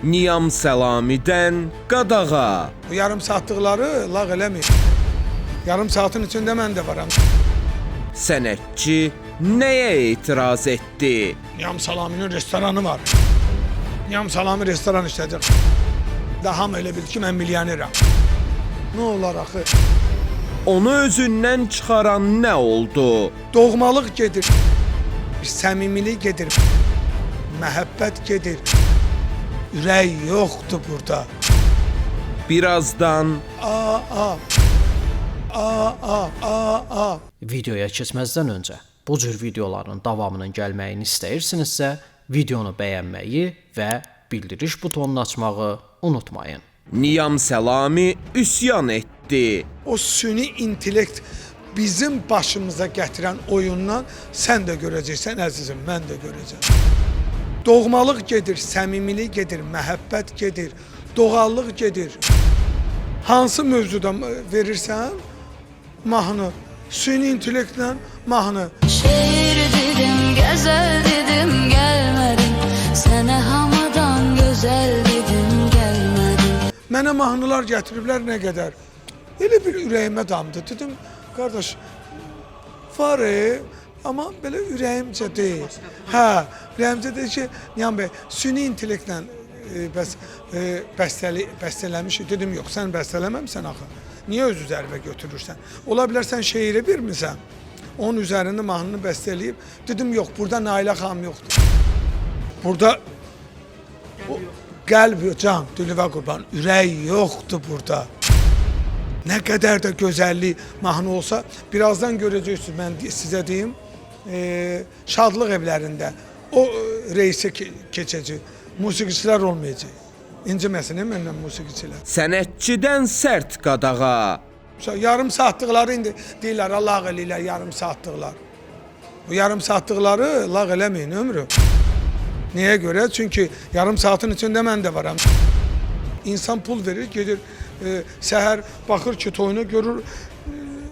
Niyam Səlamidən qadağa. Bu yarım saatlıqları lağ eləmir. Yarım saatin içində mən də varam. Sənətçi nəyə etiraz etdi? Niyam Səlami'nin restoranı var. Niyam Səlami restoran işləyəcək. Daha elə bil ki, mən milyonerəm. Nə olar axı? Onu özündən çıxaran nə oldu? Doğmalıq gedir. Səmimilik gedir. Məhəbbət gedir. Ürək yoxdur burada. Birazdan Videoya keçməzdən öncə bu cür videoların davamının gəlməyini istəyirsinizsə, videonu bəyənməyi və bildiriş butonunu açmağı unutmayın. Niyam Səlami üsyan etdi. O süni intellekt bizim başımıza gətirən oyundan sən də görəcəksən əzizim, mən də görəcəm. Doğmalıq gedir, səmimilik gedir, məhəbbət gedir, doğallıq gedir. Hansı mövzuda verirsən mahnı, süni intellektlə mahnı. Şehir dedim, güzel dedim, gelmedin. Sana hamadan güzel dedim, gelmedin. Mənə mahnılar gətiriblər nə qədər. Elə bir ürəyimə damdı. Dedim, qardaş, var amma belə ürəyimcə deyil. Hə, ürəyimcə deyil ki, Niyan bəy, süni intellektlə bəstələmiş. Dedim, yox, sən bəstələməmsən axı. Niyə öz üzərimə götürürsən? Ola bilər sən şeiri bilmirsən. Onun üzərində mahnını bəstələyib. Dedim, yox, burada Nailə xanım yoxdur. Burada qəlb, can, dilivə qurban, ürək yoxdur burada. Nə qədər də gözəllik mahnı olsa, birazdan görəcəksiniz, mən sizə deyim, şadlıq evlərində o reisə keçəcək, musiqiçilər olmayacaq. İnciməsin, məndən musiqiçilər. Sənətçidən sərt qadağa. Yarım saatlıqları indi deyirlər, lağ eləyirlər yarım saatlıqlar. Bu yarım saatlıqları lağ eləməyin ömrüm. Niyə görə? Çünki yarım saatin içində mən də varam. İnsan pul verir, gedir, səhər baxır ki, toyunu görür,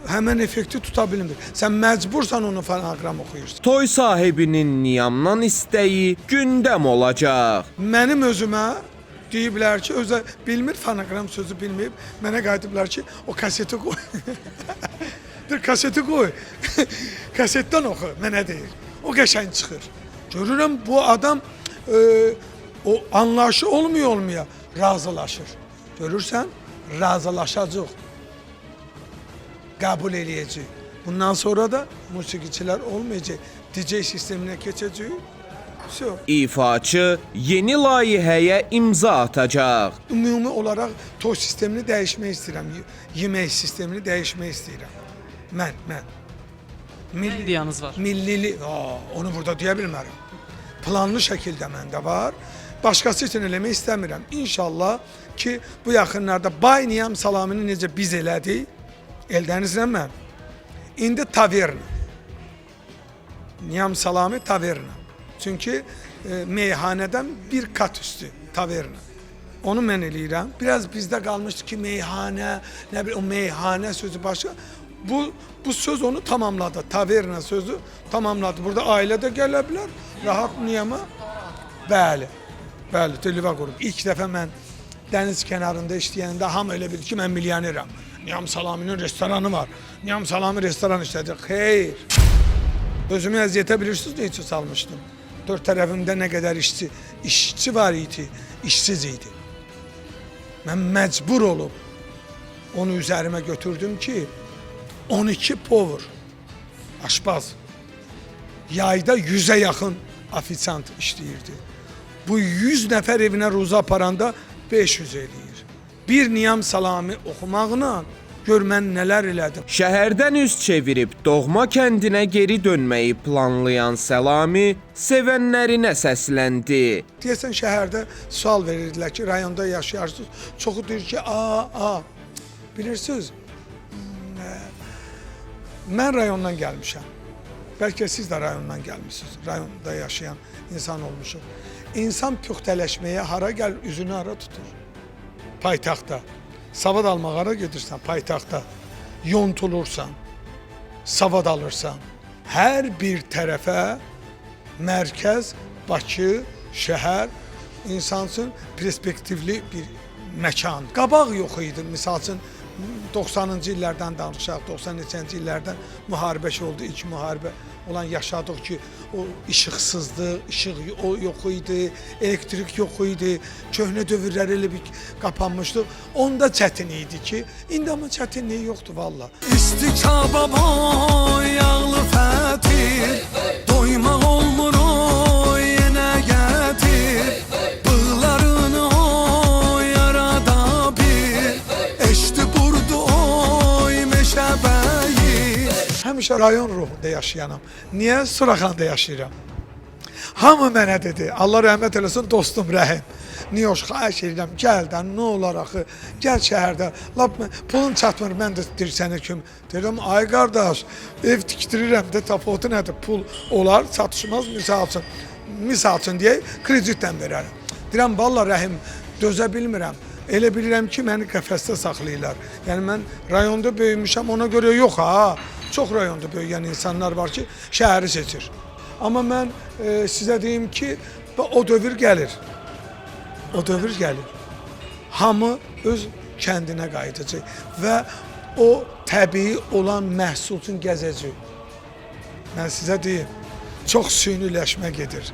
həmən effekti tuta bilmir. Sən məcbursan onu fonoqram oxuyursan. Toy sahibinin Niyamdan istəyi gündəm olacaq. Mənim özümə deyiblər ki, özü bilmir, fonoqram sözü bilməyib, mənə qayıdıblar ki, o kaseti qoy. Dur, kaseti qoy. Kasetdən oxu, mənə deyir. O qəşəng çıxır. Görürəm, bu adam o anlayışı olmaya razılaşır. Görürsən, razılaşacaq. Qəbul eləyəcək. Bundan sonra da musiqiçilər olmayacaq. DJ sisteminə keçəcək. İfaçı yeni layihəyə imza atacaq. Ümumi olaraq toy sistemini dəyişmək istəyirəm. Yemək sistemini dəyişmək istəyirəm. Mən. Milli ideyaniz var. Millili, onu burada deyə bilmərəm. Planlı şəkildə məndə var. Başqası üçün eləmək istəmirəm. İnşallah ki, bu yaxınlarda Bay Niyam Səlami'ni necə biz elədik, eldənizlə mən. İndi taverna. Niyam Səlami taverna. Çünki meyhanədən bir kat üstü taverna. Onu mən eləyirəm. Biraz bizdə qalmışdı ki, meyhanə, nə bileyim, o meyhanə sözü başqa. Bu söz onu tamamladı. Taverna sözü tamamladı. Burada ailə də gələ bilər. Rahat Niyama. Bəli, televizor qurub. İlk dəfə mən dəniz kənarında işləyəndə hamı elə bilir ki, mən milyonerəm. Niyam Səlami'nin restoranı var. Niyam Səlami restoran işləyəcək. Xeyr. Özümü əziyyətə bilirsiniz nə üçün salmışdım? Dörd tərəfimdə nə qədər işçi var idi, işsiz idi. Mən məcbur olub onu üzərimə götürdüm ki, 12 povur, aşpaz, yayda 100'ə yaxın ofisiant işləyirdi. Bu 100 nəfər evinə ruza aparanda 500 eləyir. Bir Niyam Səlami oxumaqla gör mən nələr elədim. Şəhərdən üz çevirib doğma kəndinə geri dönməyi planlayan Səlami sevənlərinə səsləndi. Deyəsən şəhərdə sual verirdilər ki, rayonda yaşayarsınız. Çoxu deyir ki, bilirsiniz, mən rayondan gəlmişəm. Bəlkə siz də rayondan gəlmişsiniz. Rayonda yaşayan insan olmuşuq. İnsan püxtələşməyə hara gəlir, üzünü hara tutur? Paytaxtda. Savad almağa hara gedirsən? Paytaxtda. Yontulursan, savad alırsan. Hər bir tərəfə mərkəz, Bakı, şəhər insan üçün perspektivli bir məkan. Qabaq yox idi. Misal üçün 90-cı illərdən danışaq, 90 neçənci illərdən müharibə oldu, ilk müharibə olan yaşadıq ki, o işıqsızlıq, işıq yox idi, elektrik yox idi, köhnə dövrlər elə bir qapanmışdıq. Onda çətin idi ki, indi amma çətinliyi yoxdur valla. İstikaba boy, yağlı fətir, doymaq olmur o yenə gətir, bığlarını o yarada bir, eşdi burdu oy meşəbəyi. Həmişə rayon ruhunda yaşayanam. Niyə? Suraxanda yaşayıram. Hamı mənə dedi, Allah rəhmət eləsin dostum Rəhim. Niyoş, xahiş edirəm, gəl də, nə olar axı, gəl şəhərdə, lap pulun çatmır, mən də sənə kim. Deyirəm, ay qardaş, ev tikdirirəm də, tapotu nədir, pul olar, çatışmaz, misal üçün deyə kreditdən verərəm. Deyirəm, valla Rəhim, dözə bilmirəm. Elə bilirəm ki, məni qəfəsdə saxlayırlar. Yəni, mən rayonda böyümüşəm, ona görə yox ha. Çox rayonda böyüyən insanlar var ki, şəhəri seçir. Amma mən sizə deyim ki, o dövr gəlir. O dövr gəlir. Hamı öz kəndinə qayıdacaq və o təbii olan məhsul üçün gəzəcək. Mən sizə deyim, çox süniləşmə gedir.